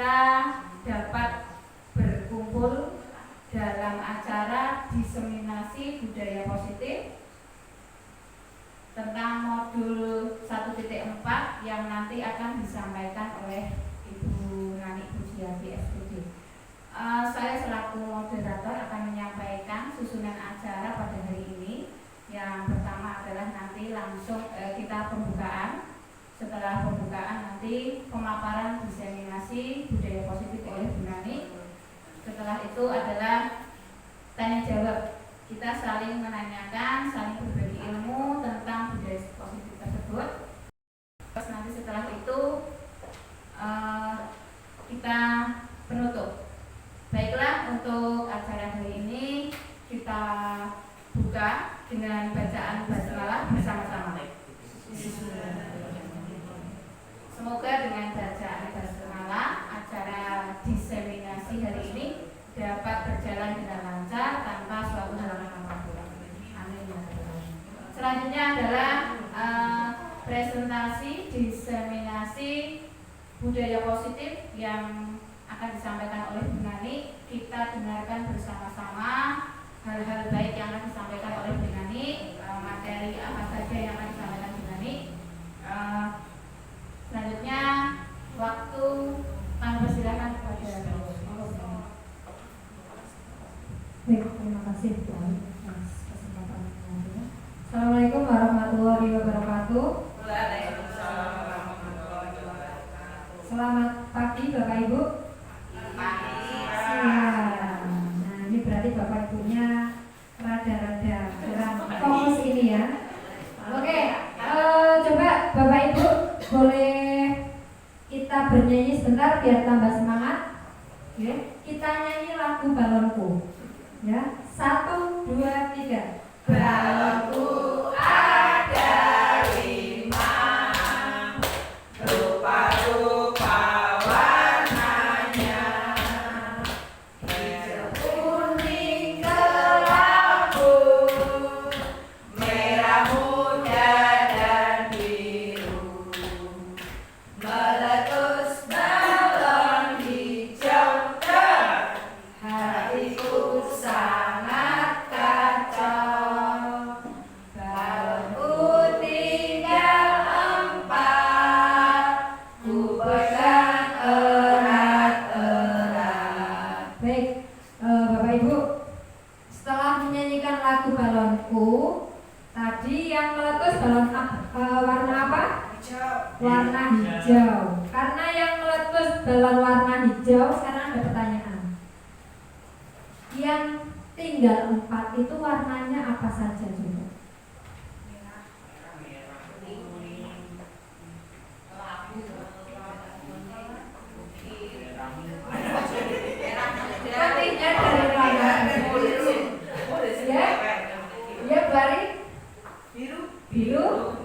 kita dapat berkumpul dalam acara diseminasi budaya positif tentang modul 1.4 yang nanti akan disampaikan oleh Ibu Nani Pujiati SPD. Saya selaku moderator akan menyampaikan susunan acara pada hari ini. Yang pertama adalah nanti langsung kita pembukaan. Setelah pembukaan nanti pemaparan diseminasi budaya positif oleh Bu Nani. Setelah itu adalah tanya jawab. Kita saling menanyakan, saling berbagi ilmu tentang budaya positif tersebut. Terus nanti setelah itu kita penutup. Baiklah, untuk acara hari ini kita buka dengan bacaan basmalah bersama-sama. Semoga dengan bacaan basmalah acara diseminasi hari ini dapat berjalan dengan lancar tanpa suatu halangan apapun. Amin. Selanjutnya adalah presentasi diseminasi budaya positif yang akan disampaikan oleh Bu Nani. Kita dengarkan bersama-sama hal-hal baik yang akan disampaikan oleh Bu Nani, materi apa saja yang akan disampaikan Bu Nani. Selanjutnya waktu kami persilakan kepada Baik, terima kasih Bu atas kesempatannya. Assalamualaikum warahmatullahi wabarakatuh. Waalaikumsalam warahmatullahi wabarakatuh. Selamat pagi Bapak Ibu. Pagi. Nah, ini berarti Bapak Ibunya rada-rada kurang fokus ini ya. Oke, coba Bapak Ibu boleh kita bernyanyi sebentar biar tambah semangat. Oke, kita nyanyi lagu Balonku. Ya, 1, 2, 3. Balonku ada 5, rupa-rupa warnanya, hijau, kuning, kelabu, merah muda dan biru, meletus balon hijau ter, hatiku sangat kacau. Balonku tinggal 4, ku pegang erat-erat. Baik, Bapak Ibu, setelah menyanyikan lagu Balonku, tadi yang meletus balon warna apa? Hijau. Warna hijau. Karena yang meletus balon warna hijau, sekarang ada pertanyaan. Yang tinggal 4 itu warnanya apa saja coba? Artinya dari warna ya, ya bari biru,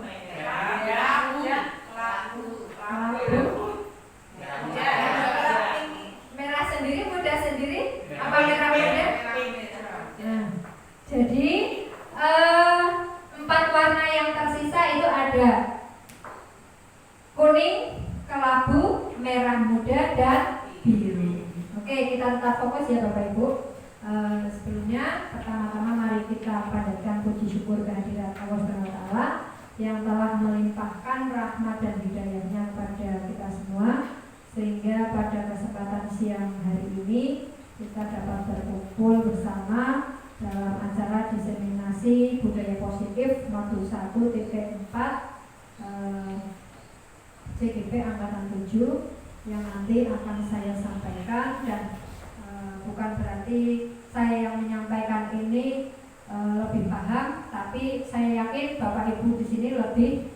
merah sendiri, muda sendiri, apa merah muda? Nah, jadi 4 warna yang tersisa itu ada kuning, kelabu, merah muda, dan biru. Oke, kita tetap fokus ya Bapak Ibu. Sebelumnya, pertama-tama mari kita panjatkan puji syukur kehadirat Allah SWT yang telah melimpahkan rahmat dan hidayahnya kepada kita semua, sehingga pada kesempatan siang hari ini kita dapat berkumpul bersama dalam acara diseminasi budaya positif modul 1.4 CGP Angkatan 7 yang nanti akan saya sampaikan. Dan bukan berarti saya yang menyampaikan ini lebih paham, tapi saya yakin Bapak Ibu di sini lebih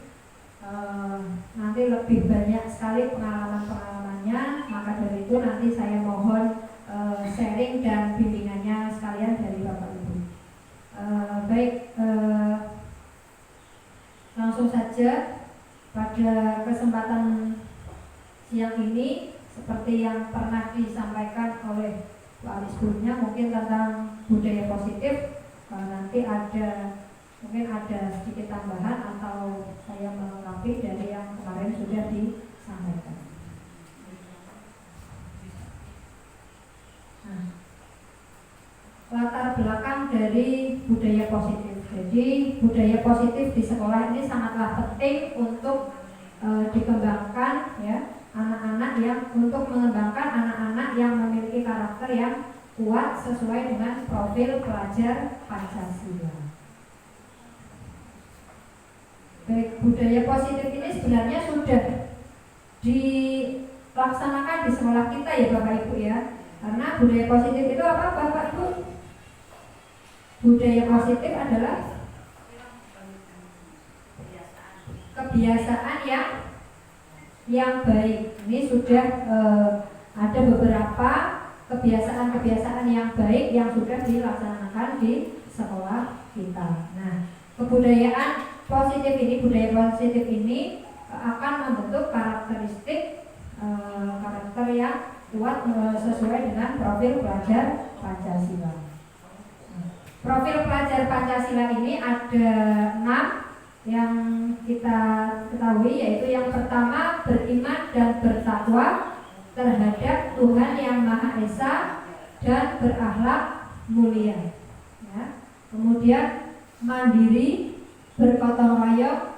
nanti lebih banyak sekali pengalaman-pengalamannya. Maka dari itu nanti saya mohon sharing dan bimbingannya sekalian dari Bapak Ibu. Baik, langsung saja pada kesempatan siang ini, seperti yang pernah disampaikan oleh Pak Ali sebelumnya, mungkin tentang budaya positif. Nanti mungkin ada sedikit tambahan atau saya melengkapi dari yang kemarin sudah disampaikan. latar belakang dari budaya positif. Jadi budaya positif di sekolah ini sangatlah penting untuk dikembangkan ya, anak-anak yang untuk mengembangkan anak-anak yang memiliki karakter yang kuat sesuai dengan profil pelajar Pancasila. Baik, budaya positif ini sebenarnya sudah dilaksanakan di sekolah kita ya Bapak Ibu ya. Karena budaya positif itu apa Bapak Ibu? Budaya positif adalah kebiasaan yang baik. Ini sudah ada beberapa kebiasaan-kebiasaan yang baik yang sudah dilaksanakan di sekolah kita. Nah, kebudayaan positif ini, budaya positif ini akan membentuk karakteristik karakter yang kuat sesuai dengan profil pelajar Pancasila. Profil pelajar Pancasila ini ada 6 yang kita ketahui, yaitu yang pertama beriman dan bertakwa terhadap Tuhan Yang Maha Esa dan berakhlak mulia. Ya. Kemudian mandiri, bergotong royong,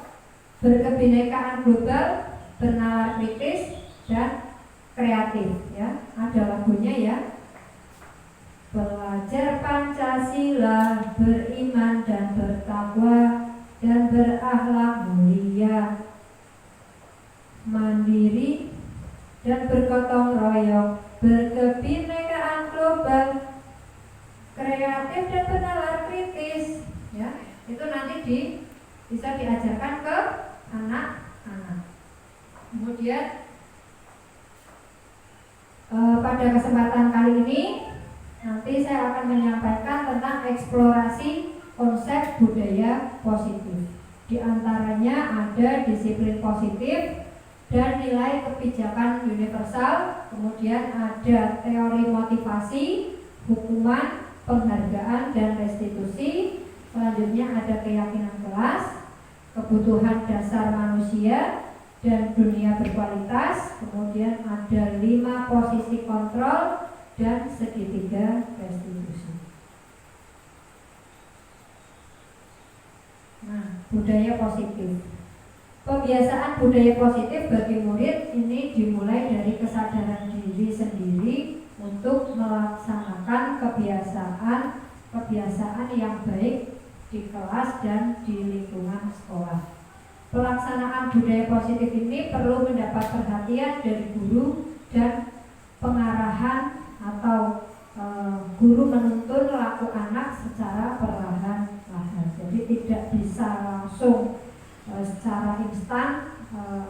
berkebinekaan global, bernalar kritis dan kreatif. Ya, ada lagunya ya. Belajar Pancasila, beriman dan bertakwa dan berakhlak mulia, mandiri dan bergotong royong, berkebinekaan global, kreatif dan bernalar kritis. Ya, itu nanti bisa diajarkan ke anak-anak. Kemudian pada kesempatan kali ini nanti saya akan menyampaikan tentang eksplorasi konsep budaya positif. Di antaranya ada disiplin positif dan nilai kebijakan universal, kemudian ada teori motivasi, hukuman, penghargaan dan restitusi. Selanjutnya ada keyakinan kelas, kebutuhan dasar manusia dan dunia berkualitas. Kemudian ada 5 posisi kontrol dan segitiga restitusi. Nah, budaya positif. Kebiasaan budaya positif bagi murid ini dimulai dari kesadaran diri sendiri untuk melaksanakan kebiasaan yang baik di kelas dan di lingkungan sekolah. Pelaksanaan budaya positif ini perlu mendapat perhatian dari guru dan pengarahan atau guru menuntun laku anak secara perlahan-lahan. Jadi tidak bisa langsung secara instan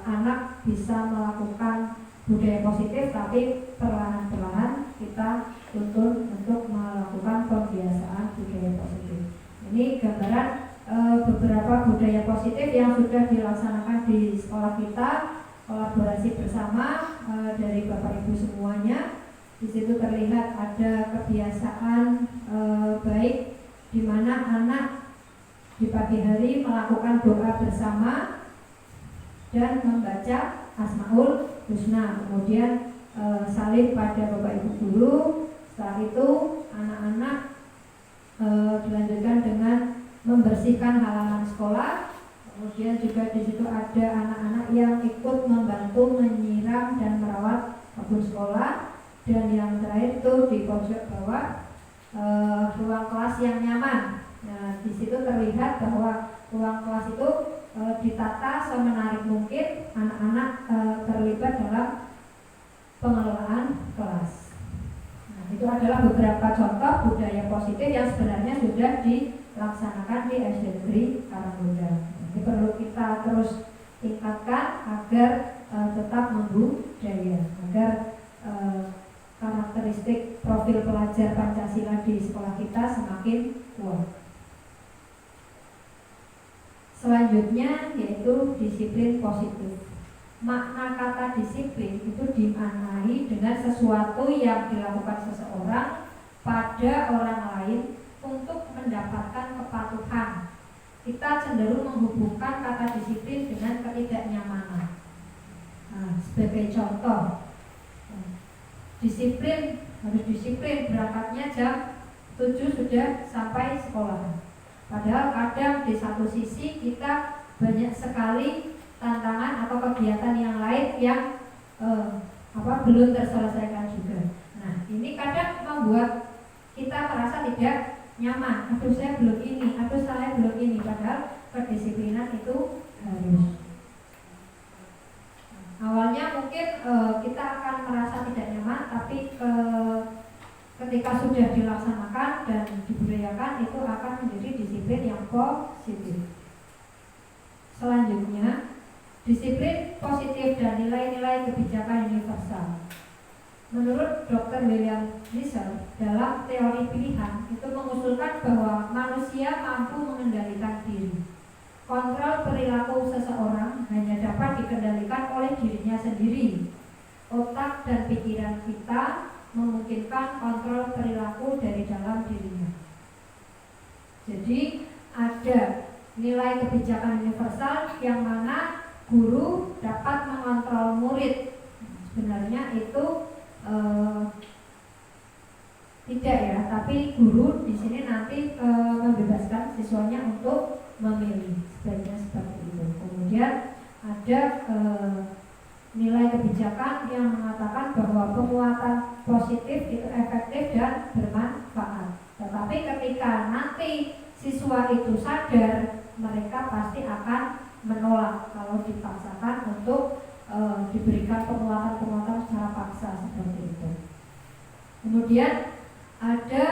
anak bisa melakukan budaya positif, tapi perlahan-lahan kita tuntun untuk melakukan pembiasaan budaya positif. Ini gambaran beberapa budaya positif yang sudah dilaksanakan di sekolah kita, kolaborasi bersama dari Bapak Ibu semuanya. Di situ terlihat ada kebiasaan baik di mana anak di pagi hari melakukan doa bersama dan membaca Asmaul Husna, kemudian salin pada Bapak Ibu guru. Setelah itu anak-anak dilanjutkan dengan membersihkan halaman sekolah. Kemudian juga di situ ada anak-anak yang ikut membantu menyiram dan merawat kebun sekolah. Dan yang terakhir itu di pojok bawah ruang kelas yang nyaman. Nah, di situ terlihat bahwa ruang kelas itu ditata semenarik mungkin anak-anak terlibat dalam pengelolaan kelas. Nah, itu adalah beberapa contoh budaya positif yang sebenarnya sudah dilaksanakan di SD Negeri Karanggoda. Jadi perlu kita terus tingkatkan agar tetap membudaya, agar karakteristik profil pelajar Pancasila di sekolah kita semakin kuat. Selanjutnya yaitu disiplin positif. Makna kata disiplin itu dimaknai dengan sesuatu yang dilakukan seseorang pada orang lain untuk mendapatkan kepatuhan. Kita cenderung menghubungkan kata disiplin dengan ketidaknyamanan. Nah, sebagai contoh, disiplin harus disiplin, berangkatnya jam 7 sudah sampai sekolah. Padahal kadang di satu sisi kita banyak sekali tantangan atau kegiatan yang lain yang belum terselesaikan juga. Nah, ini kadang membuat kita merasa tidak nyaman. Aduh, saya belum ini, aduh saya belum ini. Padahal kedisiplinan itu harus. Awalnya mungkin kita akan merasa tidak nyaman, tapi ketika sudah dilaksanakan dan dibudayakan itu akan menjadi disiplin yang positif. Selanjutnya, disiplin positif dan nilai-nilai kebijakan universal. Menurut Dr. William Nisser, dalam teori pilihan itu mengusulkan bahwa manusia mampu mengendalikan diri. Kontrol perilaku seseorang hanya dapat dikendalikan oleh dirinya sendiri. Otak dan pikiran kita memungkinkan kontrol perilaku dari dalam dirinya. Jadi ada nilai kebijakan universal yang mana guru dapat mengontrol murid. Sebenarnya itu tidak ya, tapi guru di sini nanti membebaskan siswanya untuk memilih, sebaiknya seperti itu. Kemudian ada nilai kebijakan yang mengatakan bahwa penguatan positif itu efektif dan bermanfaat. Tetapi ketika nanti siswa itu sadar, mereka pasti akan menolak kalau dipaksakan untuk diberikan penguatan secara paksa seperti itu. Kemudian ada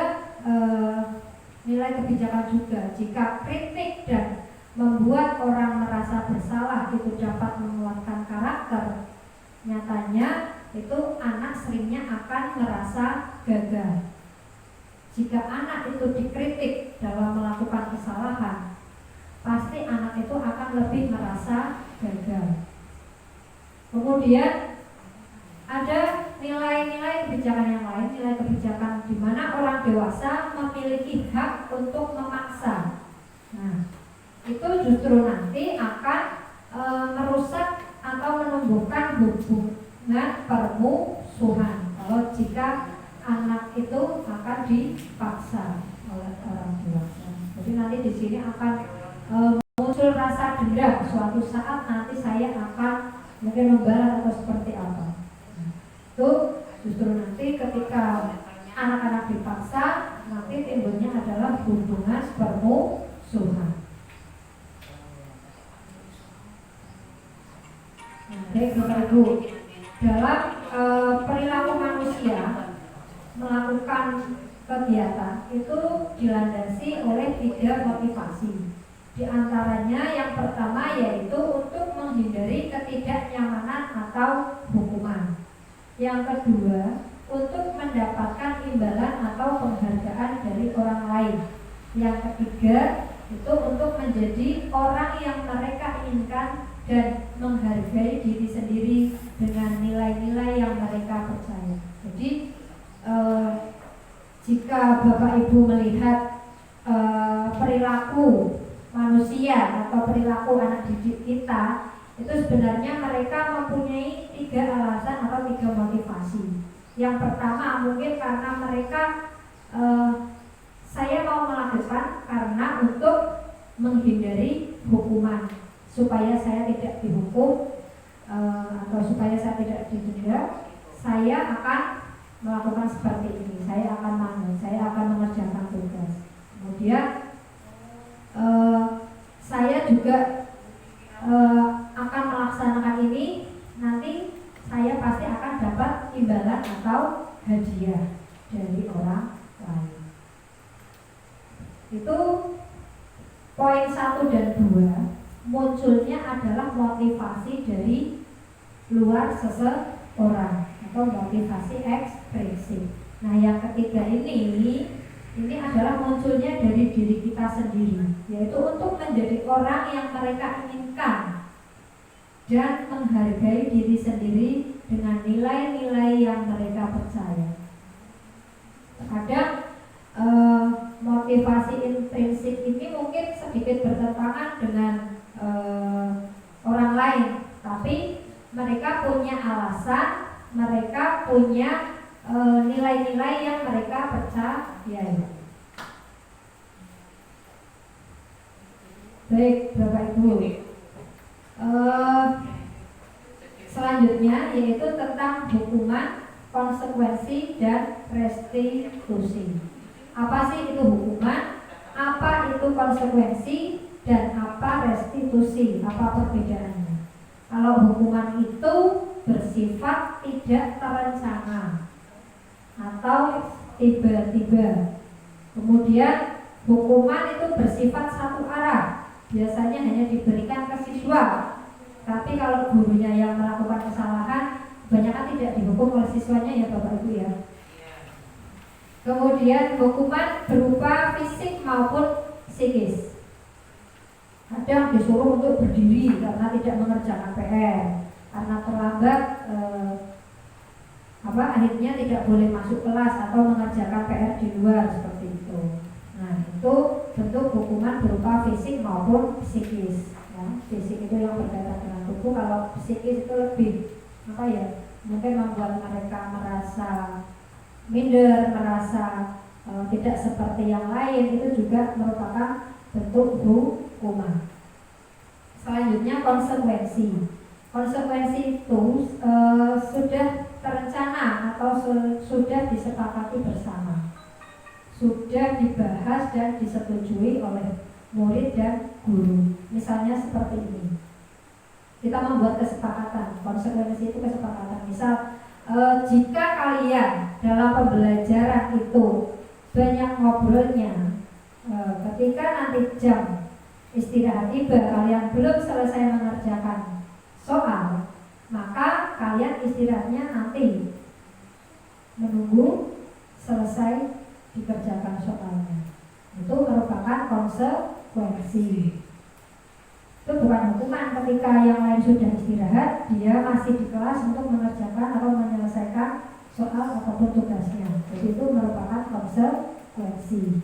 nilai kebijakan juga, jika kritik dan membuat orang merasa bersalah itu dapat menguatkan karakter, nyatanya itu anak seringnya akan merasa gagal. Jika anak itu dikritik dalam melakukan kesalahan, pasti anak itu akan lebih merasa gagal. Kemudian ada nilai-nilai kebijakan yang lain, nilai kebijakan di mana orang dewasa memiliki hak untuk memaksa. Nah, itu justru nanti akan merusak atau menumbuhkan hubungan permusuhan kalau jika anak itu akan dipaksa oleh orang dewasa. Jadi nanti di sini akan muncul rasa dendam, suatu saat nanti saya akan mungkin membalas atau seperti apa. Itu justru nanti ketika anak-anak dipaksa, nanti timbulnya adalah hubungan permusuhan. Baik Bapak Ibu, dalam perilaku manusia melakukan kegiatan itu dilandasi oleh 3 motivasi. Di antaranya yang pertama yaitu untuk menghindari ketidaknyamanan atau hukuman. Yang kedua, untuk mendapatkan imbalan atau penghargaan dari orang lain. Yang ketiga, itu untuk menjadi orang yang mereka inginkan dan menghargai diri sendiri dengan nilai-nilai yang mereka percaya. Jadi jika Bapak Ibu melihat perilaku manusia atau perilaku anak didik kita, itu sebenarnya mereka mempunyai 3 alasan atau 3 motivasi. Yang pertama mungkin karena mereka saya mau melakukan karena untuk menghindari hukuman, supaya saya tidak dihukum atau supaya saya tidak didenda, saya akan melakukan seperti ini, saya akan manut, saya akan mengerjakan tugas. Kemudian saya juga akan melaksanakan ini, nanti saya pasti akan dapat imbalan atau hadiah dari orang lain. Itu poin 1 dan 2 munculnya adalah motivasi dari luar seseorang atau motivasi eksplisit. Nah, yang ketiga ini adalah munculnya dari diri kita sendiri, yaitu untuk menjadi orang yang mereka inginkan dan menghargai diri sendiri dengan nilai-nilai yang mereka percaya. Kadang motivasi intrinsik ini mungkin sedikit bertentangan dengan orang lain, tapi mereka punya alasan, mereka punya nilai-nilai yang mereka percaya. Baik, Bapak Ibu. Selanjutnya yaitu tentang hukuman, konsekuensi, dan restitusi. Apa sih itu hukuman? Apa itu konsekuensi? Dan apa restitusi? Apa perbedaannya? Kalau hukuman itu bersifat tidak terencana atau tiba-tiba. Kemudian hukuman itu bersifat satu arah, biasanya hanya diberikan ke siswa. Tapi kalau gurunya yang melakukan kesalahan, kebanyakan tidak dihukum oleh siswanya ya Bapak Ibu ya. Kemudian hukuman berupa fisik maupun psikis. Kadang disuruh untuk berdiri karena tidak mengerjakan PR, karena terlambat akhirnya tidak boleh masuk kelas atau mengerjakan PR di luar seperti itu. Nah, itu bentuk hukuman berupa fisik maupun psikis. Ya, fisik itu yang berkaitan dengan tubuh, kalau psikis itu lebih mungkin membuat mereka merasa minder, merasa tidak seperti yang lain, itu juga merupakan bentuk hukuman. Selanjutnya konsekuensi. Konsekuensi itu sudah terencana atau sudah disepakati bersama, sudah dibahas dan disetujui oleh murid dan guru. Misalnya seperti ini, kita membuat kesepakatan. Konsekuensi itu kesepakatan. Misal jika kalian dalam pembelajaran itu banyak ngobrolnya, ketika nanti jam istirahat tiba kalian belum selesai mengerjakan soal, maka kalian istirahatnya nanti menunggu selesai dikerjakan soalnya. Itu merupakan konsekuensi. Itu bukan hukuman ketika yang lain sudah istirahat, dia masih di kelas untuk mengerjakan atau menyelesaikan soal ataupun tugasnya. Jadi itu merupakan konsekuensi.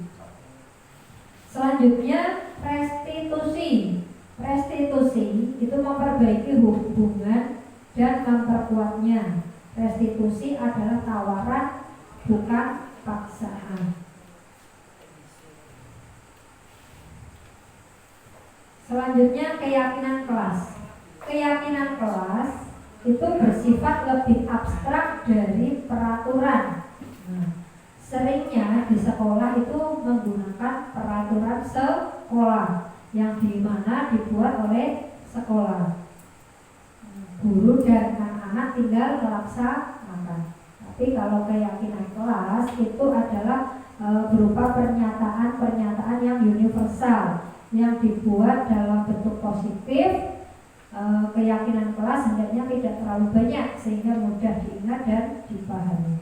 Selanjutnya restitusi. Restitusi itu memperbaiki hubungan dan memperkuatnya. Restitusi adalah tawaran, bukan paksaan. Selanjutnya keyakinan kelas. Keyakinan kelas itu bersifat lebih abstrak dari peraturan. Seringnya di sekolah itu menggunakan peraturan sekolah yang dimana dibuat oleh sekolah. Guru dan anak-anak tinggal melaksanakan. Tapi kalau keyakinan kelas itu adalah berupa pernyataan-pernyataan yang universal, yang dibuat dalam bentuk positif. Keyakinan kelas hendaknya tidak terlalu banyak sehingga mudah diingat dan dipahami.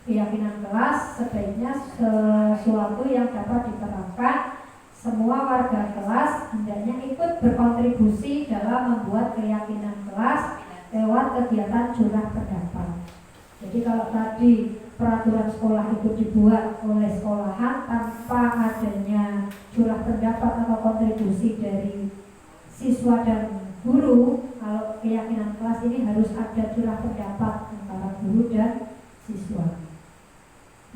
Keyakinan kelas sebaiknya sesuatu yang dapat diterapkan. Semua warga kelas hendaknya ikut berkontribusi dalam membuat keyakinan kelas lewat kegiatan curah pendapat. Jadi kalau tadi peraturan sekolah itu dibuat oleh sekolahan tanpa adanya curah pendapat atau kontribusi dari siswa dan guru, kalau keyakinan kelas ini harus ada curah pendapat antara guru dan siswa.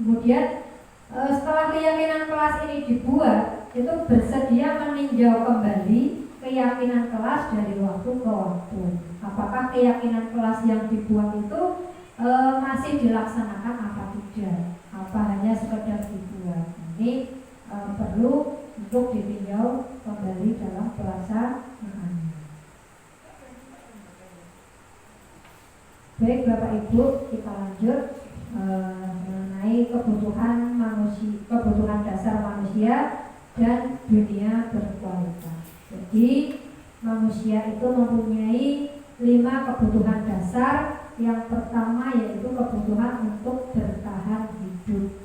Kemudian setelah keyakinan kelas ini dibuat, itu bersedia meninjau kembali keyakinan kelas dari waktu ke waktu. Apakah keyakinan kelas yang dibuat itu masih dilaksanakan apa tidak? Apa hanya sekedar dibuat? Ini perlu untuk ditinjau kembali dalam pelaksanaan. Baik Bapak Ibu, kita lanjut mengenai kebutuhan manusia, kebutuhan dasar manusia dan dunia berkualitas. Jadi manusia itu mempunyai 5 kebutuhan dasar. Yang pertama yaitu kebutuhan untuk bertahan hidup.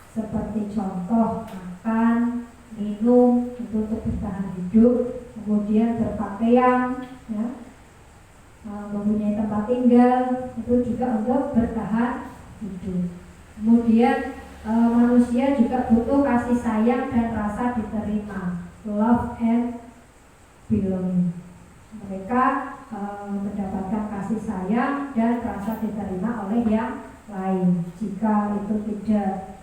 Seperti contoh makan, minum itu untuk bertahan hidup. Kemudian berpakaian, ya, mempunyai tempat tinggal itu juga untuk bertahan hidup. Kemudian manusia juga butuh kasih sayang dan rasa diterima, love and belonging. Mereka mendapatkan kasih sayang dan rasa diterima oleh yang lain. Jika itu tidak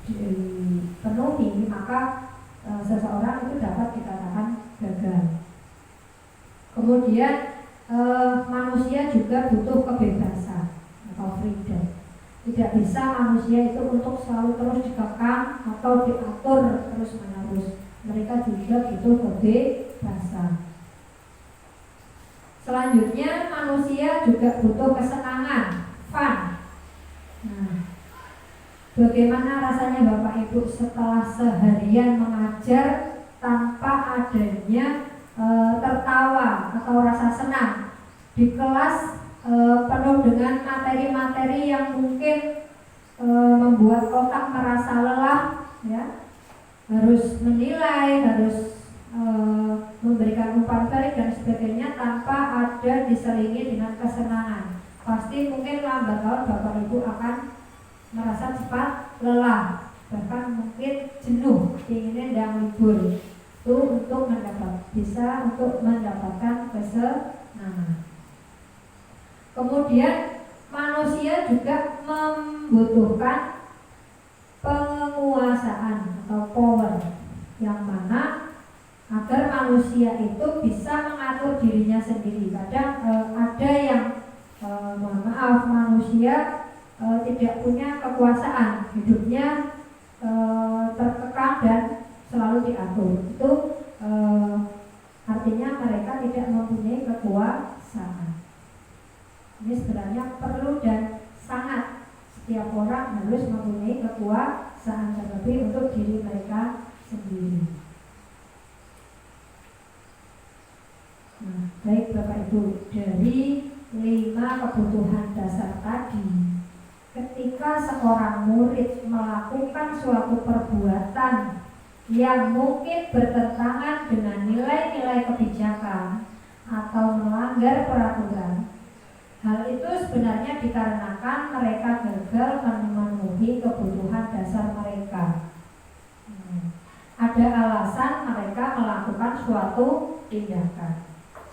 dipenuhi, maka seseorang itu dapat dikatakan gagal. Kemudian manusia juga butuh kebebasan atau freedom. Tidak bisa manusia itu untuk selalu terus dikekang atau diatur terus menerus. Mereka juga butuh kebebasan. Selanjutnya manusia juga butuh kesenangan, fun. Nah, bagaimana rasanya Bapak Ibu setelah seharian mengajar tanpa adanya tertawa atau rasa senang di kelas penuh dengan materi-materi yang mungkin membuat otak merasa lelah, ya, harus menilai, harus memberikan umpan balik dan sebagainya tanpa ada diselingi dengan kesenangan. Pasti mungkin lambat laun Bapak Ibu akan merasa cepat lelah, bahkan mungkin jenuh, inginnya dan libur. Itu untuk mendapatkan kesenangan. Kemudian manusia juga membutuhkan penguasaan atau power, yang mana agar manusia itu bisa mengatur dirinya sendiri. Kadang ada yang mohon maaf, manusia tidak punya kekuasaan, hidupnya terkekang dan selalu diatur. Itu artinya mereka tidak mempunyai kekuasaan. Ini sebenarnya perlu dan sangat setiap orang harus mempunyai kekuasaan terlebih untuk diri mereka sendiri. Nah, baik Bapak Ibu, dari 5 kebutuhan dasar tadi, ketika seorang murid melakukan suatu perbuatan yang mungkin bertentangan dengan nilai-nilai kebijakan atau melanggar peraturan, hal itu sebenarnya dikarenakan mereka gagal memenuhi kebutuhan dasar mereka. Ada alasan mereka melakukan suatu tindakan.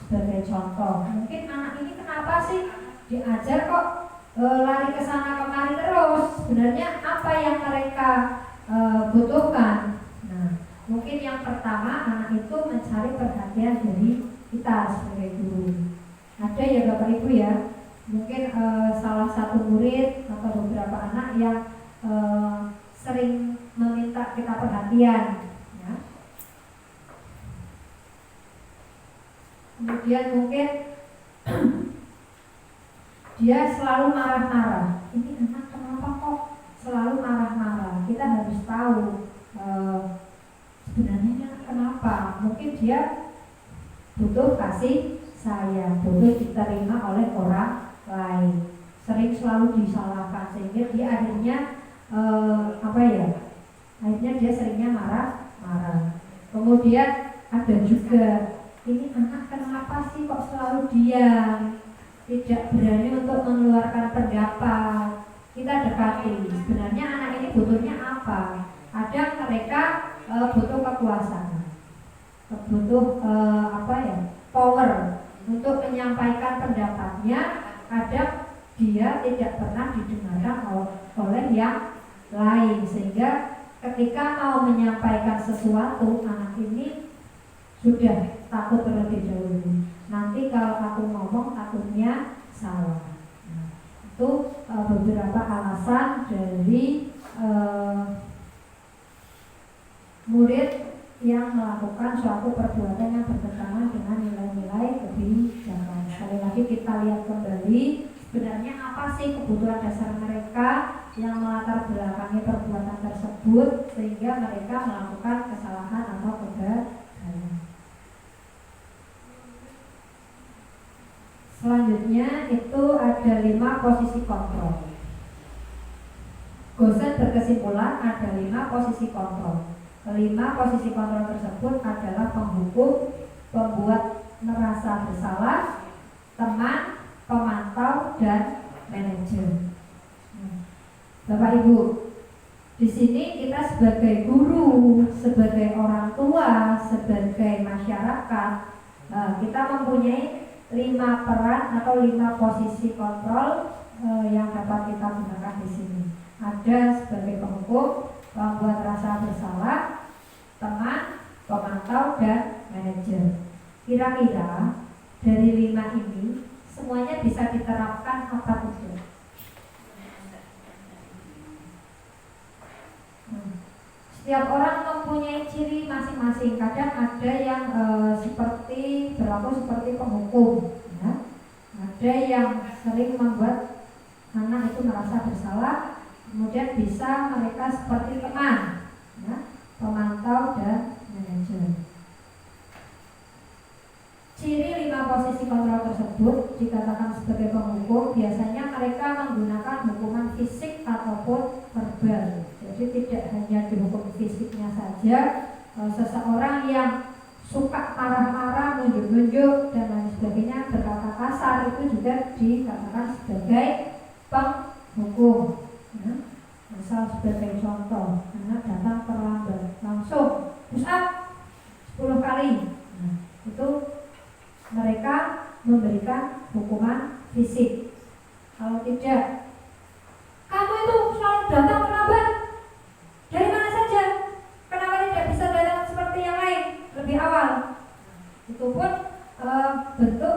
Sebagai contoh, mungkin anak ini kenapa sih diajar kok lari ke sana kemari terus? Sebenarnya apa yang mereka butuhkan? Nah, mungkin yang pertama, anak itu mencari perhatian dari kita sebagai guru. Ada ya Bapak Ibu ya, mungkin salah satu murid atau beberapa anak yang sering meminta kita perhatian, ya. Kemudian mungkin dia selalu marah-marah. Ini anak kenapa kok selalu marah-marah? Kita harus tahu sebenarnya kenapa. Mungkin dia butuh kasih sayang, butuh diterima oleh orang lain. Sering selalu disalahkan sehingga dia akhirnya akhirnya dia seringnya marah-marah. Kemudian ada juga, ini anak kenapa sih kok selalu diam, tidak berani untuk mengeluarkan pendapat. Kita dekati, sebenarnya anak ini butuhnya apa? Ada mereka butuh kekuasaan, butuh power untuk menyampaikan pendapatnya. Kadang dia tidak pernah didengarkan oleh yang lain, sehingga ketika mau menyampaikan sesuatu, anak ini sudah takut terlebih dahulu. Nanti kalau aku ngomong takutnya salah. Nah, itu beberapa alasan dari murid yang melakukan suatu perbuatan yang bertentangan dengan nilai-nilai kebijakan. Sekali lagi kita lihat kembali, sebenarnya apa sih kebutuhan dasar mereka yang melatar belakangi perbuatan tersebut sehingga mereka melakukan kesalahan atau kegagalan. Selanjutnya itu ada 5 posisi kontrol. Gosen berkesimpulan ada 5 posisi kontrol. Kelima posisi kontrol tersebut adalah penghukum, pembuat merasa bersalah, teman, pemantau, dan manajer. Bapak Ibu, di sini kita sebagai guru, sebagai orang tua, sebagai masyarakat, kita mempunyai 5 peran atau 5 posisi kontrol yang dapat kita gunakan di sini. Ada sebagai penghukum, pembuat rasa bersalah, teman, pemantau, dan manajer. Kira-kira dari 5 ini semuanya bisa diterapkan apa tidak? Setiap orang mempunyai ciri masing-masing. Kadang ada yang berlaku seperti penghukum, ya. Ada yang sering membuat anak itu merasa bersalah. Kemudian bisa mereka seperti teman, ya, pemantau dan manajer. Ciri 5 posisi kontrol tersebut dikatakan sebagai penghukum. Biasanya mereka menggunakan hukuman fisik ataupun verbal. Jadi tidak hanya dihukum fisiknya saja. Seseorang yang suka marah-marah, nunjuk-nunjuk dan lain sebagainya, berkata kasar, itu juga dikatakan sebagai penghukum. Ya. Misal sebagai contoh, anak datang terlambat, langsung push up 10 kali. Nah, itu mereka memberikan hukuman fisik. Kalau tidak, kamu itu selalu datang terlambat. Dari mana saja? Kenapa tidak bisa datang seperti yang lain lebih awal? Itu pun bentuk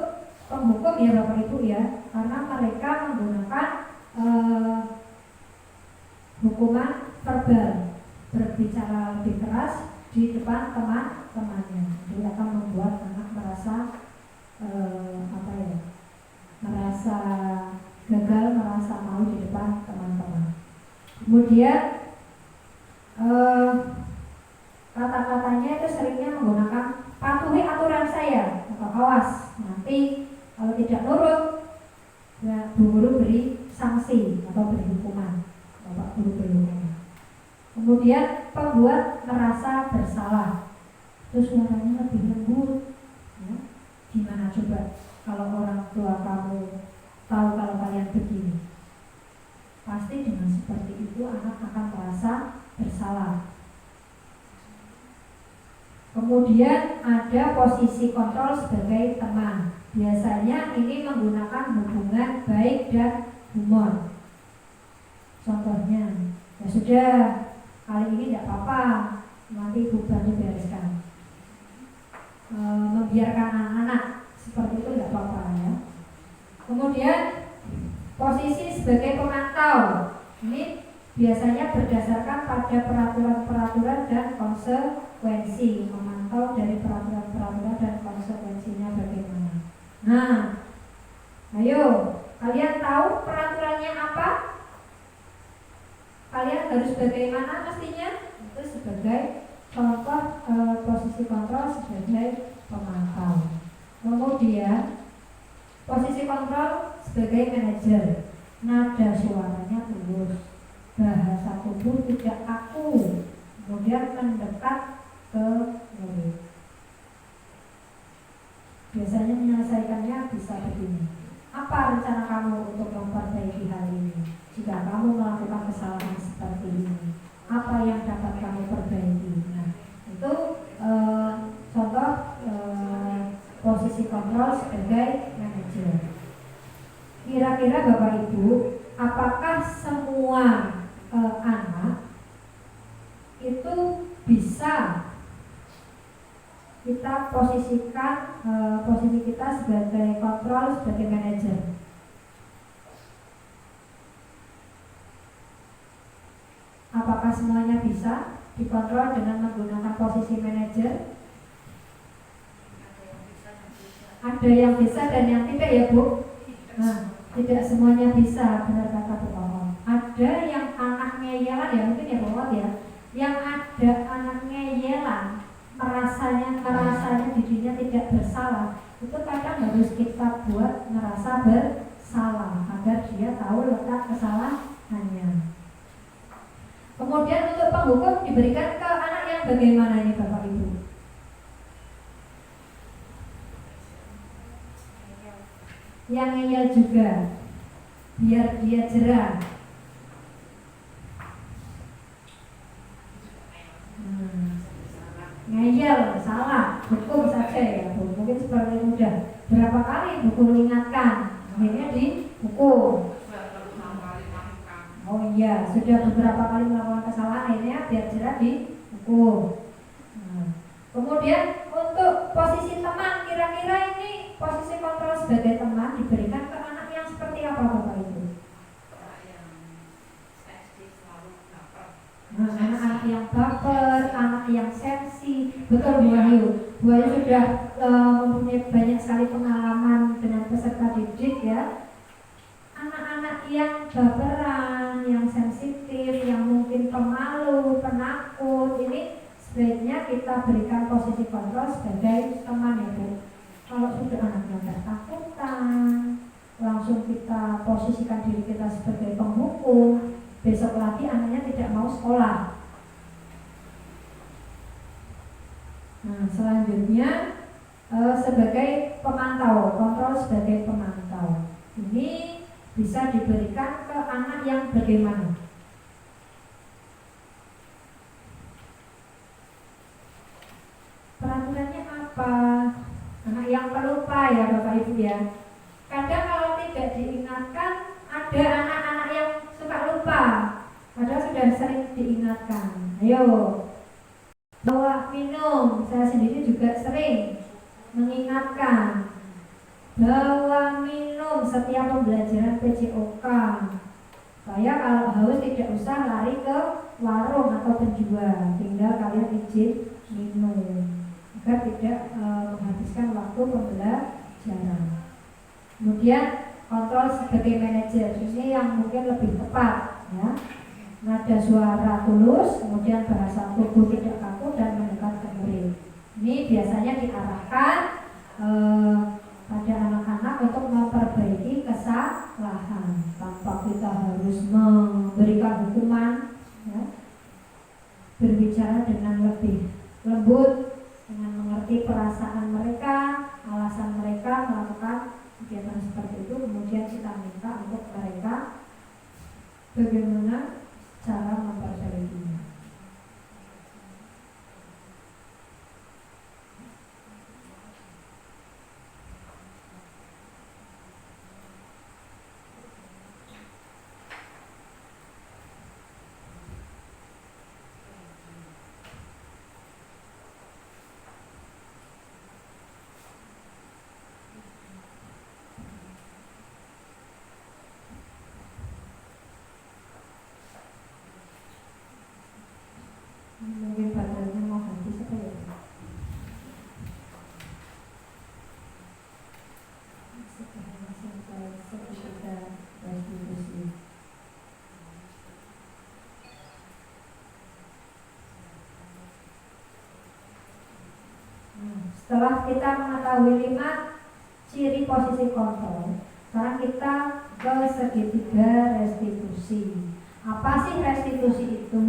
penghukum ya Bapak Ibu ya, karena mereka menggunakan hukuman verbal, berbicara lebih keras di depan teman-temannya. Jadi akan membuat anak merasa merasa gagal, merasa malu di depan teman-teman. Kemudian kata-katanya itu seringnya menggunakan patuhi aturan saya atau awas, nanti kalau tidak nurut ya, Bu Guru beri sanksi atau beri hukuman, Bapak Guru beri hukuman. Kemudian pembuat merasa bersalah, terus suaranya lebih lembut, ya. Gimana coba kalau orang tua kamu tahu kalau kalian begini? Pasti dengan seperti itu anak akan merasa bersalah. Kemudian ada posisi kontrol sebagai teman. Biasanya ini menggunakan hubungan baik dan humor. Contohnya, ya sudah, kali ini tidak apa-apa, nanti ibu bantu bereskan. Membiarkan anak-anak seperti itu tidak apa-apa ya. Kemudian posisi sebagai pemantau, ini biasanya berdasarkan pada peraturan-peraturan dan konsekuensi. Memantau dari peraturan-peraturan dan konsekuensinya bagaimana. Nah, ayo, kalian tahu peraturannya apa? Kalian harus bagaimana mestinya? Itu sebagai contoh posisi kontrol sebagai pemantau. Kemudian posisi kontrol sebagai manajer. Nada suaranya tulus, bahasa tubuh tidak kaku, kemudian mendekat ke murid. Biasanya menyelesaikannya bisa begini. Apa rencana kamu untuk memperbaiki hal ini? Jika kamu melakukan kesalahan seperti ini, apa yang dapat kamu perbaiki? Nah, itu contoh posisi kontrol sebagai manajer. Kira-kira Bapak Ibu, apakah semua anak itu bisa kita posisikan posisi kita sebagai kontrol, sebagai manajer? Apakah semuanya bisa dikontrol dengan menggunakan posisi manajer? Ada yang bisa dan yang tidak ya Bu? Nah, tidak semuanya bisa, benar kata Bu Wawan. Ada yang anak ngeyelan ya, mungkin ya Bu Wawan ya. Yang ada anak ngeyelan, merasanya dirinya tidak bersalah, itu kadang harus kita buat merasa bersalah agar dia tahu letak kesalahannya. Kemudian untuk penghukum diberikan ke anak yang bagaimana ini Bapak Ibu? Yang ngeyel juga, biar dia jerah. Ngeyel, salah, hukum saja ya Bu. Mungkin seperti mudah. Berapa kali Bu Guru ingatkan, akhirnya dihukum. Oh iya, sudah beberapa kali melakukan kesalahan, akhirnya biar jerah dihukum. Kemudian untuk posisi teman, kira-kira ini posisi kontrol sebagai teman diberikan ke anak yang seperti apa Bapak Ibu? Anak-anak yang baper, anak yang sensi. Betul Bu Ayu. Bu Ayu sudah mempunyai banyak sekali pengalaman dengan peserta didik ya. Anak-anak yang baperan, yang sensitif, yang mungkin pemalu, penakut, ini sebaiknya kita berikan posisi kontrol sebagai teman ya Bu. Kalau sudah anaknya ketakutan, langsung kita posisikan diri kita sebagai penghukum. Besok lagi anaknya tidak mau sekolah. Nah, selanjutnya sebagai pemantau, kontrol sebagai pemantau. Ini bisa diberikan ke anak yang bagaimana? Peraturannya apa? Anak yang pelupa ya Bapak Ibu ya. Kadang kalau tidak diingatkan, ada anak-anak yang suka lupa. Padahal sudah sering diingatkan. Ayo, bawa minum. Saya sendiri juga sering mengingatkan. Bawa minum setiap pembelajaran PJOK. Saya kalau haus tidak usah lari ke warung atau penjual, tinggal kalian izin minum agar tidak menghabiskan waktu pembelajaran. Kemudian kontrol sebagai manajer, ini yang mungkin lebih tepat ya. Nada suara tulus, kemudian bahasa tubuh tidak kaku dan mendekat ke murid. Ini biasanya diarahkan pada anak-anak untuk memperbaiki kesalahan tanpa kita harus memberikan hukuman ya. Berbicara dengan lebih lembut, dengan mengerti perasaan mereka, alasan mereka melakukan kegiatan seperti itu. Kemudian kita minta untuk mereka bagaimana cara memperbaikinya. Mungkin badannya mau habis apa ya? Setelah kita mengetahui 5 ciri posisi kontrol, sekarang kita ke segitiga restitusi. Apa sih restitusi itu?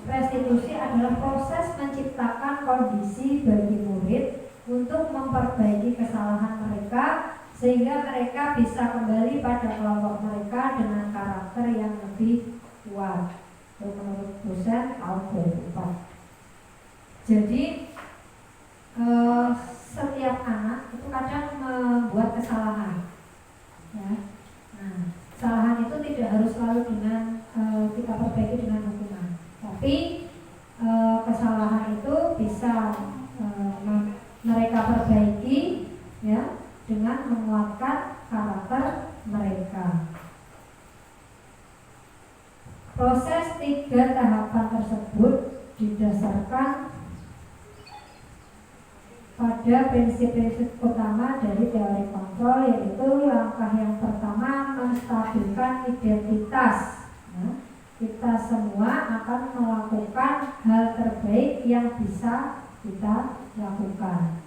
Restitusi adalah proses menciptakan kondisi bagi murid untuk memperbaiki kesalahan mereka sehingga mereka bisa kembali pada kelompok mereka dengan karakter yang lebih kuat. Itu menurut dosen tahun 2004. Jadi setiap anak itu kadang membuat kesalahan ya. Nah, kesalahan itu tidak harus selalu dengan kita perbaiki dengan hukuman, tapi kesalahan itu bisa mereka perbaiki ya dengan menguatkan karakter mereka. Proses 3 tahapan tersebut didasarkan pada prinsip-prinsip utama dari teori kontrol, yaitu langkah yang pertama menstabilkan identitas. Nah, kita semua akan melakukan hal terbaik yang bisa kita lakukan.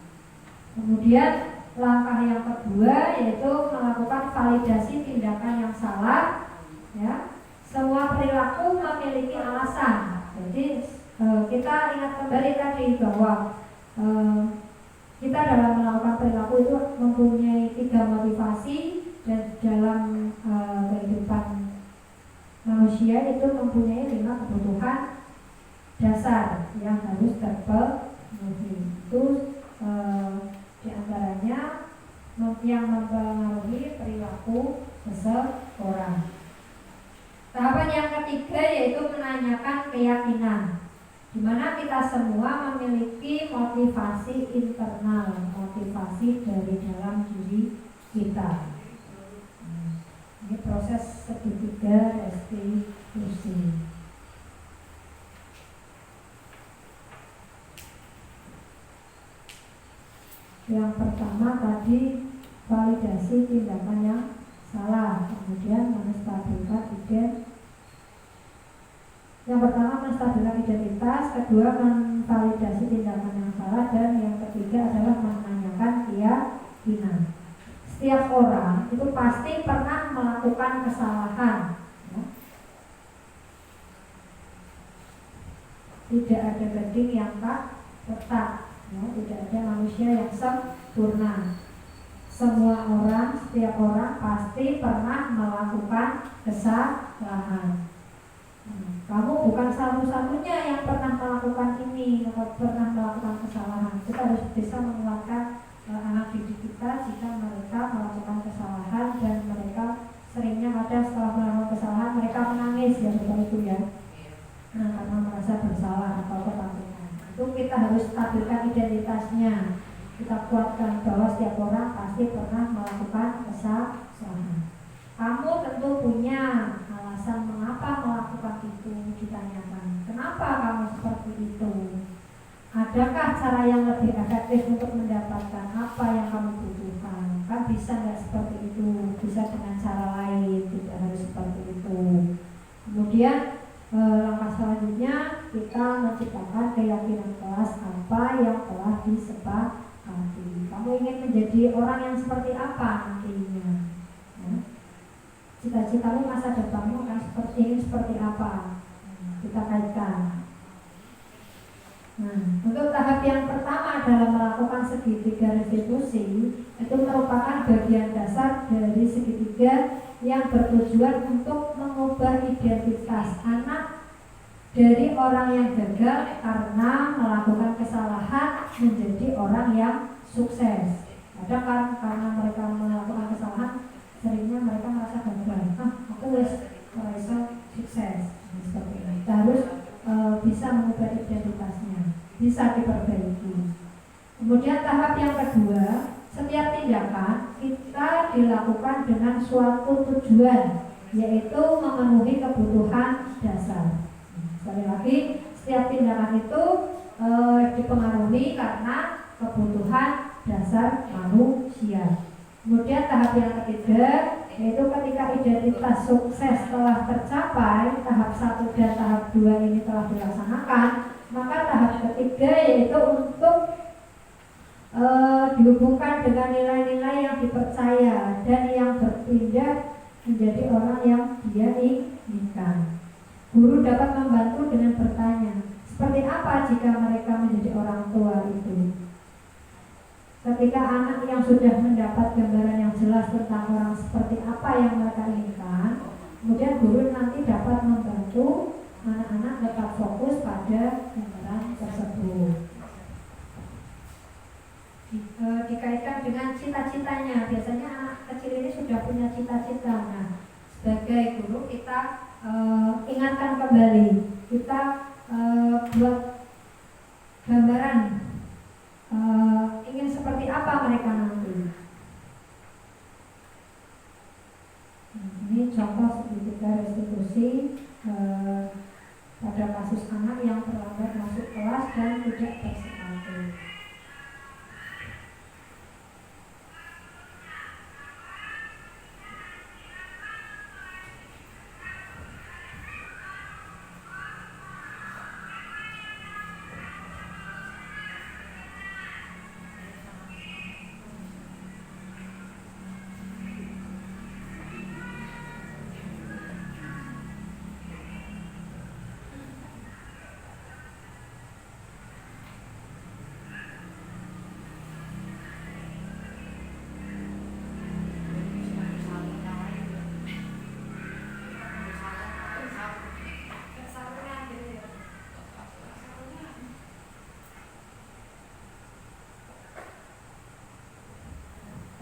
Kemudian langkah yang kedua yaitu melakukan validasi tindakan yang salah. Ya, semua perilaku memiliki alasan. Jadi kita ingat kembali tadi bahwa kita dalam melakukan perilaku itu mempunyai 3 motivasi, dan dalam kehidupan manusia itu mempunyai 5 kebutuhan dasar yang harus terpenuhi. Itu diantaranya yang mempengaruhi perilaku seseorang. Tahapan yang ketiga yaitu menanyakan keyakinan. di mana kita semua memiliki motivasi internal, motivasi dari dalam diri kita. Ini proses segitiga restitusi. Yang pertama tadi validasi tindakan yang salah, kemudian menstabilkan identitas. Yang pertama menstabilkan identitas, kedua memvalidasi tindakan yang salah, dan yang ketiga adalah menanyakan keyakinan. Setiap orang itu pasti pernah melakukan kesalahan, ya. Tidak ada gading yang tak retak, ya. Tidak ada manusia yang sempurna. Semua orang, setiap orang pasti pernah melakukan kesalahan. Kamu bukan satu-satunya yang pernah melakukan ini, pernah melakukan kesalahan. Kita harus bisa menguatkan anak didik kita jika mereka melakukan kesalahan, dan mereka seringnya ada setelah melakukan kesalahan mereka menangis, ya seperti itu ya. Karena merasa bersalah atau ketakutan. Itu kita harus stabilkan identitasnya. Kita kuatkan bahwa setiap orang pasti pernah melakukan kesalahan. Kamu tentu punya alasan mengapa melakukan itu, ditanyakan. Kenapa kamu seperti itu? Adakah cara yang lebih efektif untuk mendapatkan apa yang kamu butuhkan? Kan bisa nggak seperti itu, bisa dengan cara lain, tidak harus seperti itu. Kemudian langkah selanjutnya kita menciptakan keyakinan kelas apa yang telah disepakati. Kamu ingin menjadi orang yang seperti apa nantinya? Ya. Cita-citamu masa depanmu akan ingin seperti apa? Kita kaitkan. Untuk tahap yang pertama dalam melakukan segitiga restitusi, itu merupakan bagian dasar dari segitiga yang bertujuan untuk mengubah identitas anak dari orang yang gagal karena melakukan kesalahan menjadi orang yang sukses. Ada kan karena mereka melakukan kesalahan, seringnya mereka merasa gagal. Aku merasa sukses. Seperti ini. Kita harus bisa mengubah identitasnya, bisa diperbaiki. Kemudian tahap yang kedua, setiap tindakan kita dilakukan dengan suatu tujuan, yaitu memenuhi kebutuhan dasar. Sekali lagi, setiap tindakan itu dipengaruhi karena kebutuhan dasar manusia. Kemudian tahap yang ketiga, yaitu ketika identitas sukses telah tercapai, tahap 1 dan tahap 2 ini telah dilaksanakan, maka tahap ketiga yaitu untuk dihubungkan dengan nilai-nilai yang dipercaya dan yang berpindah menjadi orang yang dia inginkan. Guru dapat membantu dengan bertanya, seperti apa jika mereka menjadi orang tua itu? Ketika anak yang sudah mendapat gambaran yang jelas tentang orang seperti apa yang mereka inginkan, kemudian guru nanti dapat membantu anak-anak tetap fokus pada gambaran tersebut. Dikaitkan dengan cita-citanya, biasanya anak kecil ini sudah punya cita-cita. Nah, sebagai guru kita ingatkan kembali, kita buat gambaran ingin seperti apa mereka nanti. Ini contoh segitiga restitusi pada kasus anak yang terlambat masuk kelas dan tidak bersepatu.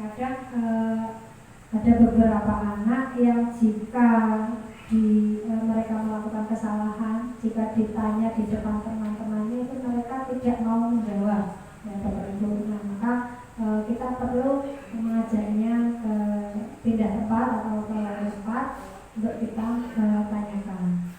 Kadang ada beberapa anak yang jika mereka melakukan kesalahan, jika ditanya di depan teman-teman tidak mau menjawab ya Bapak Ibu. Nah, maka kita perlu mengajaknya ke pindah tempat atau ke lain tempat untuk kita tanyakan.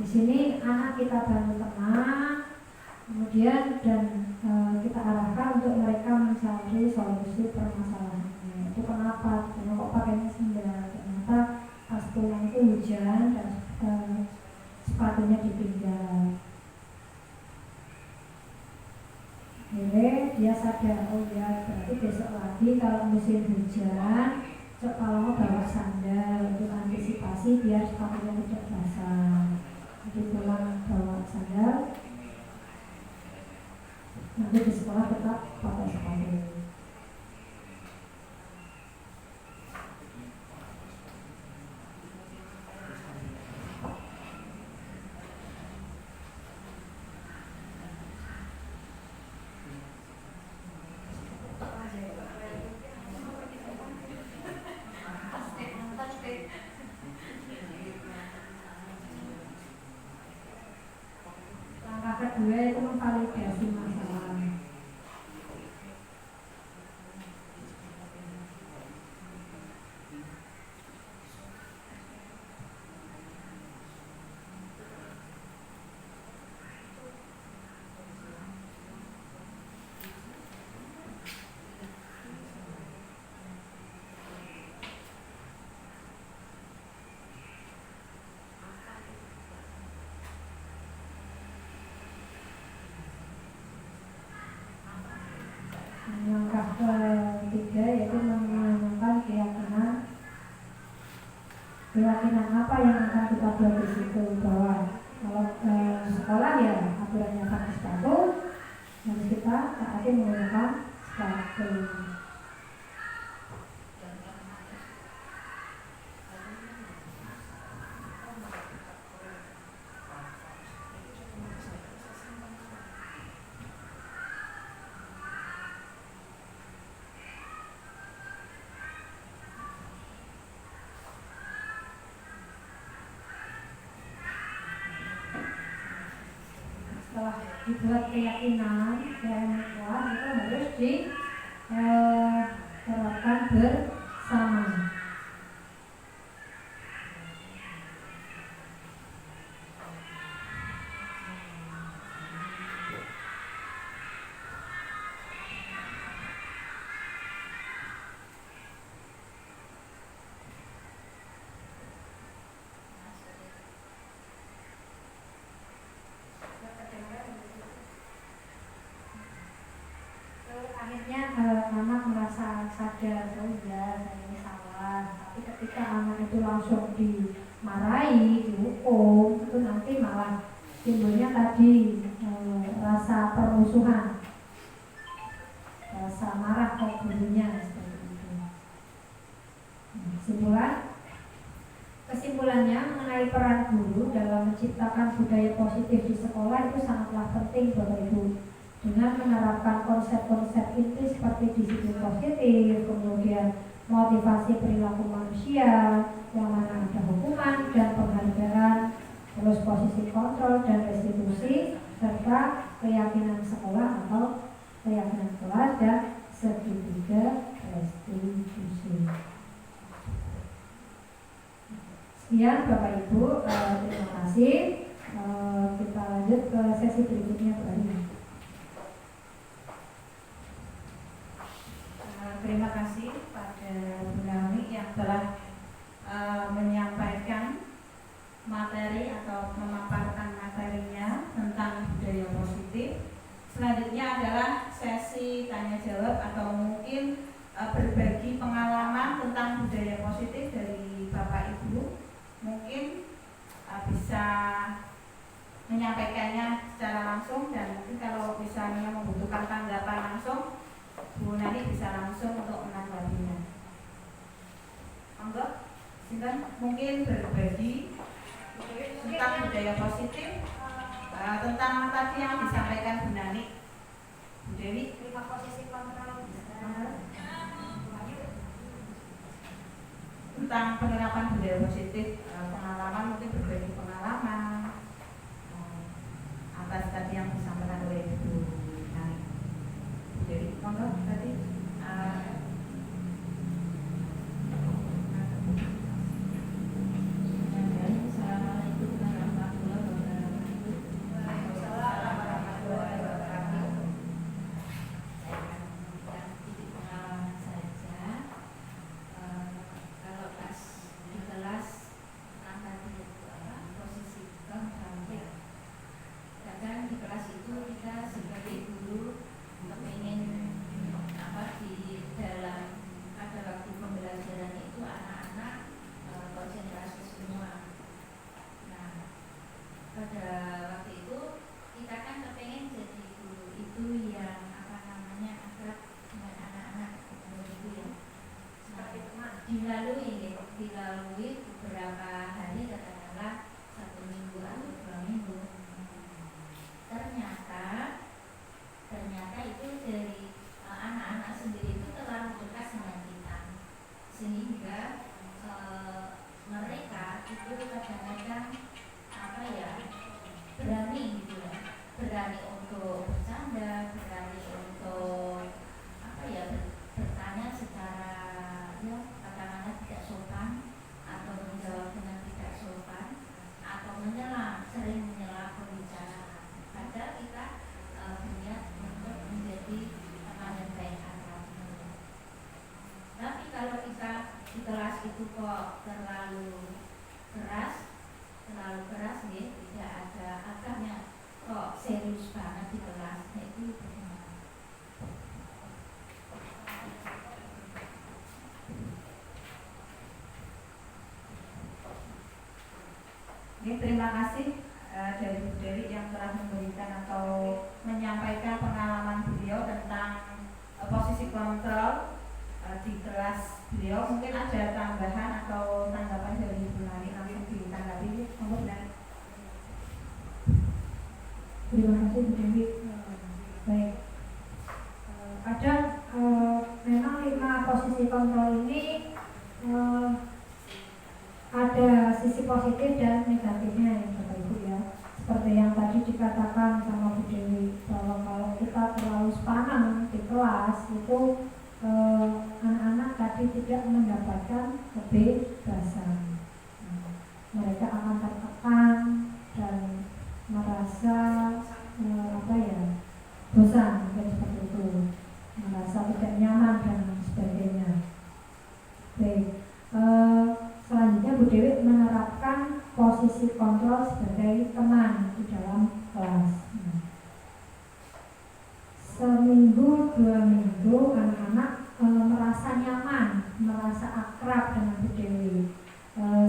Di sini anak kita bantu tenang, kemudian dan kita arahkan untuk mereka mencari solusi permasalahannya. Itu kenapa? Karena kok pakainya sendal? Ternyata pas pulang itu hujan dan sepatunya ditinggal. Akhirnya dia sadar, oh ya berarti besok lagi kalau musim hujan, kalau mau bawa sandal untuk antisipasi biar sepatunya tidak basah. Jadi pulang bawa sandal, nanti di sekolah tetap pakai sepatu. Kedua itu memvalidasi masalah. Langkah ketiga yaitu menanamkan keyakinan apa yang akan kita buat di situ, bahwa kalau sekolah ya aturannya pakai sepatu, harus kita taati menggunakan sepatu. Setelah dibuat keyakinan yang kuat itu harus diterapkan bersama. Akhirnya anak merasa sadar, oh iya saya ini salah. Tapi ketika anak itu langsung dimarahi, dihukum, itu nanti malah timbulnya tadi rasa permusuhan, rasa marah ke gurunya seperti itu. Kesimpulannya mengenai peran guru dalam menciptakan budaya positif di sekolah itu sangatlah penting Bapak Ibu. Dengan menerapkan konsep-konsep inti seperti disiplin positif, kemudian motivasi perilaku manusia, yang mana ada hukuman dan penghargaan, terus posisi kontrol dan restitusi, serta keyakinan sekolah atau keyakinan kelas dan segitiga restitusi. Sekian Bapak Ibu, terima kasih. Kita lanjut ke sesi berikutnya Pak. Terima kasih pada Bu Naomi yang telah menyampaikan materi atau memaparkan materinya tentang budaya positif. Selanjutnya adalah sesi tanya jawab atau mungkin berbagi pengalaman tentang budaya positif dari Bapak Ibu. Mungkin bisa menyampaikannya secara langsung, dan mungkin kalau misalnya membutuhkan tanggapan langsung, Bu Nani bisa langsung untuk menanggapinya. Monggo, sinten mungkin berbagi tentang budaya positif, tentang tadi yang disampaikan Bu Nani. Bu Dewi, 5 posisi kontrol. tentang penerapan budaya positif, pengalaman mungkin berbagi pengalaman atas tadi yang disampaikan oleh Ibu Nani. Jadi monggo tadi Assalamualaikum warahmatullahi wabarakatuh. Waalaikumsalam warahmatullahi wabarakatuh. Saya akan memberikan sedikit pengalaman saja. Kalau pas di kelas tadi posisi ya. Kadang di kelas itu kita sebagai guru kepingin di dalam pada waktu pembelajaran itu anak-anak konsentrasi semua. Nah, pada waktu itu kita kan kepingin jadi guru itu yang akrab dengan anak-anak itu ya. Dilalui beberapa hari, katakanlah 1 minggu atau 2 minggu. Ternyata itu dari anak-anak sendiri itu terlalu dekat dengan kita, sehingga mereka itu kadang-kadang berani gitu ya, berani untuk bercanda, berani untuk bertanya secara katakanlah tidak sopan, atau menjawab dengan tidak sopan, atau sering menyela pembicaraan. Padahal kita berniat untuk menjadi teman yang baik akrab. Tapi kalau kita di kelas itu kok terlalu keras nih, tidak ada akarnya, kok serius banget di kelas, nah itu bagaimana? Terima kasih dari Bu Dewi yang telah memberikan atau menyampaikan pengalaman beliau tentang posisi kontrol di kelas beliau. Mungkin ada tambahan atau tanggapan dari Ibu Nani, langsung ditanggapi. Monggo, Bu Nani. Terima kasih Bu Dewi. Baik. Kadang memang 5 posisi kontrol ini ada sisi positif dan negatifnya ya Bapak Ibu ya. Seperti yang tadi dikatakan sama Bu Dewi, bahwa kalau kita terlalu sepanang di kelas itu anak-anak tadi tidak mendapatkan kebebasan. Mereka akan tertekan dan merasa bosan, mungkin seperti itu, merasa tidak nyaman dan sebagainya. Baik. Selanjutnya Bu Dewi menerapkan posisi kontrol sebagai teman di dalam kelas. Seminggu 2 minggu anak-anak merasa nyaman, merasa akrab dengan Bu Dewi,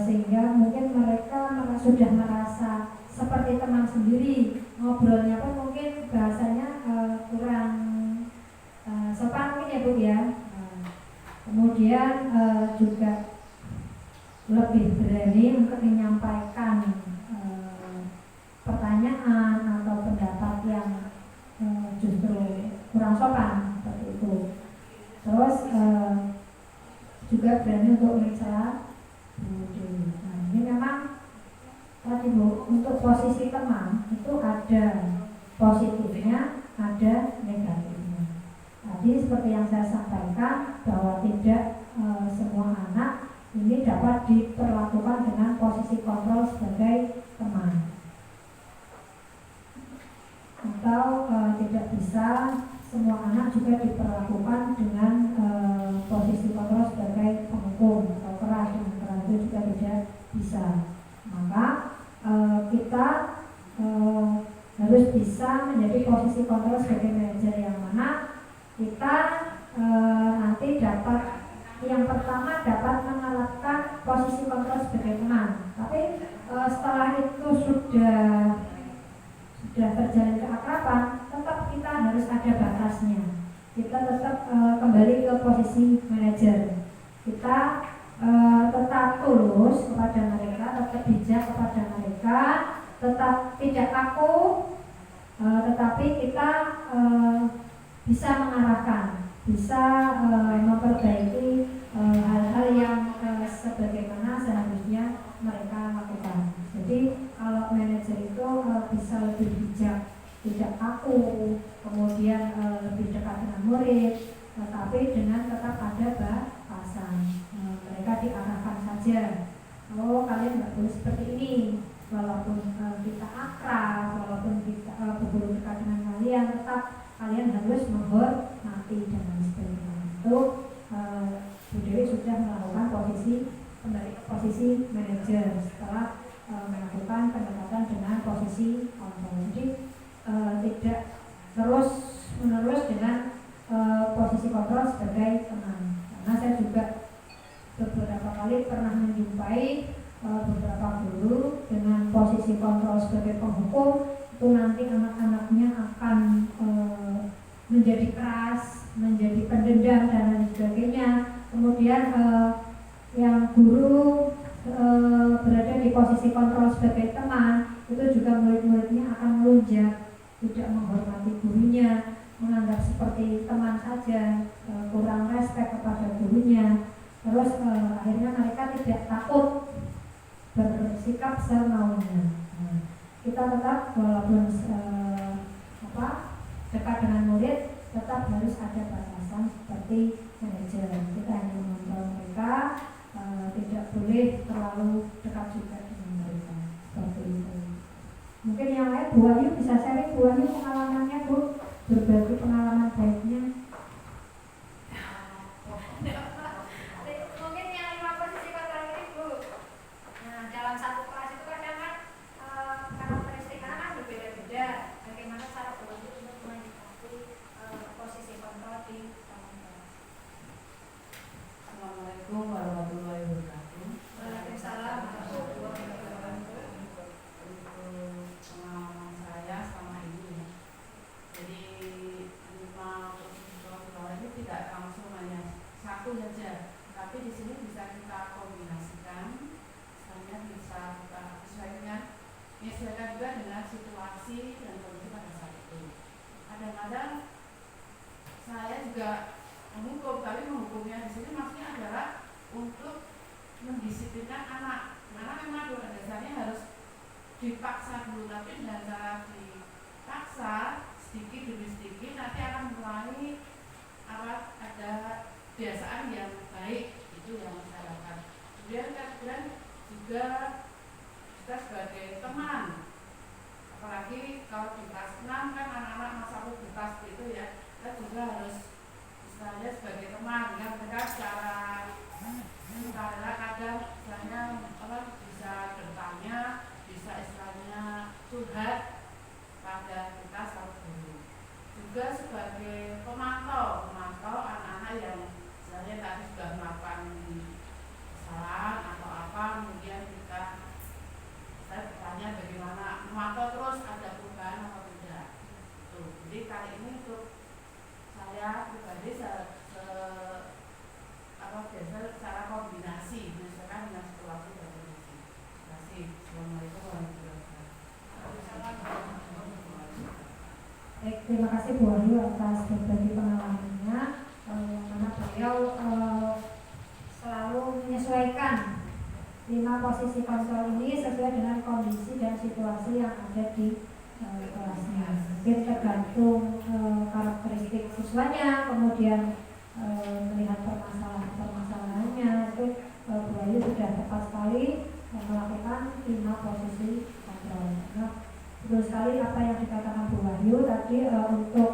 sehingga mungkin mereka sudah merasa seperti teman sendiri. Ngobrolnya pun mungkin bahasanya kurang sopan mungkin ya Bu ya. Kemudian juga lebih berani untuk menyampaikan pertanyaan atau pendapat yang justru kurang sopan seperti itu. Terus juga berani untuk mencela Bu Dewi. Nah, ini memang tadi Bu, untuk posisi teman itu ada positifnya, ada negatifnya. Tadi seperti yang saya sampaikan bahwa tidak semua anak ini dapat diperlakukan dengan posisi kontrol sebagai teman, atau tidak bisa semua anak juga diperlakukan dengan posisi kontrol sebagai penghukum atau keras, dengan keras itu juga tidak bisa. Maka kita harus bisa menjadi posisi kontrol sebagai manajer yang mana kita nanti dapat, yang pertama dapat menerapkan posisi kontrol sebagai teman. Tapi setelah itu sudah terjalin keakraban, tetap kita harus ada batasnya. Kita tetap kembali ke posisi manajer. Kita tetap tulus kepada mereka, tetap bijak kepada mereka, tetap tidak kaku, tetapi kita bisa mengarahkan, bisa memperbaiki hal-hal yang sebagaimana seharusnya mereka lakukan. Jadi kalau manajer itu bisa lebih bijak, tidak kaku, kemudian lebih dekat dengan murid, tetapi dengan tetap ada batasan. Mereka diarahkan saja, oh kalian nggak boleh seperti ini, walaupun kita akrab, walaupun kita berguru dekat dengan kalian, tetap kalian harus menghormati dan lain sebagainya. Itu Bu Dewi sudah melakukan kembali ke posisi manajer setelah melakukan pendekatan dengan posisi kontrol. Jadi tidak terus menerus dengan posisi kontrol sebagai teman. Karena saya juga beberapa kali pernah menjumpai beberapa guru dengan posisi kontrol sebagai penghukum, itu nanti anak-anaknya akan menjadi keras, menjadi pendendam dan lain sebagainya. Kemudian yang guru berada di posisi kontrol sebagai teman, itu juga murid-muridnya akan melunjak, tidak menghormati gurunya, menganggap seperti teman saja, kurang respect kepada gurunya. Terus akhirnya mereka tidak takut bersikap semaunya. Kita tetap walaupun dekat dengan murid, tetap harus ada batasan seperti manajer. Kita hanya mengontrol mereka, tidak boleh terlalu dekat juga dengan mereka. Seperti itu. Mungkin yang lain, Bu Ayu bisa sharing, Bu Ayu pengalamannya, Bu, berbagi pengalaman baiknya. Mungkin yang 5 posisi kontrol ini, Bu. Nah, dalam satu kelas itu kadang kan karakteristik anak kan berbeda-beda. Bagaimana cara Bu Ayu untuk menyikapi posisi kontrol di dalam kelas? Assalamualaikum warahmatullahi wabarakatuh. Waalaikumsalam warahmatullahi wabarakatuh. Untuk pengalaman saya selama ini, jadi 5 posisi kontrol ini tidak langsung hanya satu saja, tapi di sini bisa kita kombinasikan, misalnya bisa kita menyesuaikan juga dengan situasi dan kondisi pada saat itu. Kadang-kadang saya juga menghukum, tapi menghukumnya di sini maksudnya adalah untuk mendisiplinkan anak. Karena memang pada dasarnya harus dipaksa dulu, tapi dengan cara dipaksa sedikit demi sedikit nanti akan mulai ada kebiasaan yang baik, itu yang saya lakukan. Kemudian juga kita sebagai teman, apalagi kalau di kelas 6 kan anak-anak masa pubertas itu ya, kita juga harus istilahnya sebagai teman dengan mereka secara kadang istilahnya bisa bertanya, bisa istilahnya curhat pada kita selalu guru. Juga sebagai pemantau anak-anak yang istilahnya tadi sudah melakukan kesalahan atau apa, kemudian saya bertanya bagaimana memantau terus ada perubahan atau tidak. Tuh, jadi kali ini untuk saya pribadi biasa secara kombinasi menyesuaikan dengan situasi dan kondisi. Terima kasih. Assalamualaikum warahmatullahi wabarakatuh. Baik, terima kasih Bu Ayu atas berbagi pengalamannya. Karena beliau selalu menyesuaikan 5 posisi kontrol ini sesuai dengan kondisi dan situasi yang ada di kelasnya. Mungkin tergantung karakteristik siswanya, kemudian melihat permasalahannya. Itu Bu Ayu sudah tepat sekali melakukan 5 posisi kontrol. Nah, betul sekali apa yang dikatakan Bu Wahyu tadi, untuk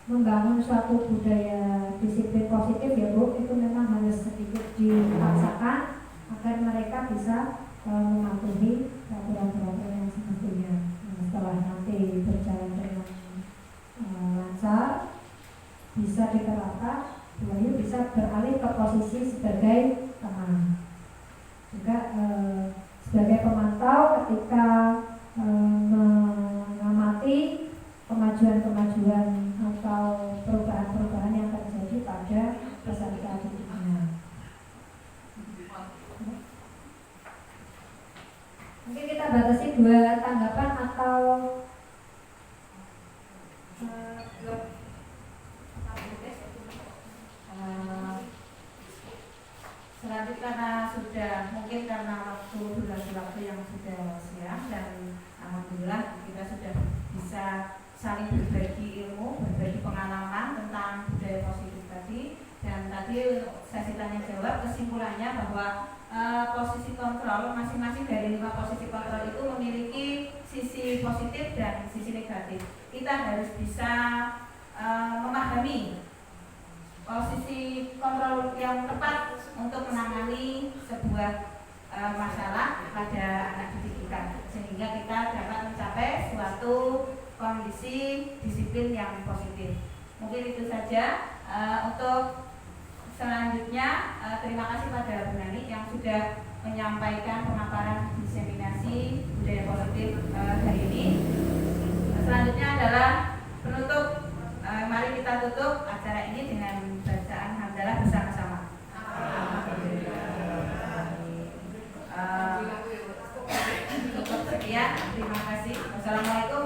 membangun suatu budaya disiplin positif ya Bu, itu memang harus sedikit dipaksakan agar mereka bisa mematuhi peraturan-peraturan yang semestinya. Setelah nanti berjalan dengan lancar, bisa diterapkan, Bu Wahyu bisa beralih ke posisi sebagai teman. Juga sebagai pemantau ketika mengamati kemajuan-kemajuan atau perubahan-perubahan yang terjadi pada peserta didiknya. Mungkin kita batasi 2 tanggapan atau tanya jawab, kesimpulannya bahwa posisi kontrol, masing-masing dari 5 posisi kontrol itu memiliki sisi positif dan sisi negatif. Kita harus bisa memahami posisi kontrol yang tepat untuk menangani sebuah masalah pada anak didik kita, sehingga kita dapat mencapai suatu kondisi disiplin yang positif. Mungkin itu saja. Untuk selanjutnya, terima kasih pada Bu Nani yang sudah menyampaikan pemaparan diseminasi budaya positif hari ini. Selanjutnya adalah penutup. Mari kita tutup acara ini dengan bacaan hamdalah bersama-sama. Cukup sekian, terima kasih. Wassalamualaikum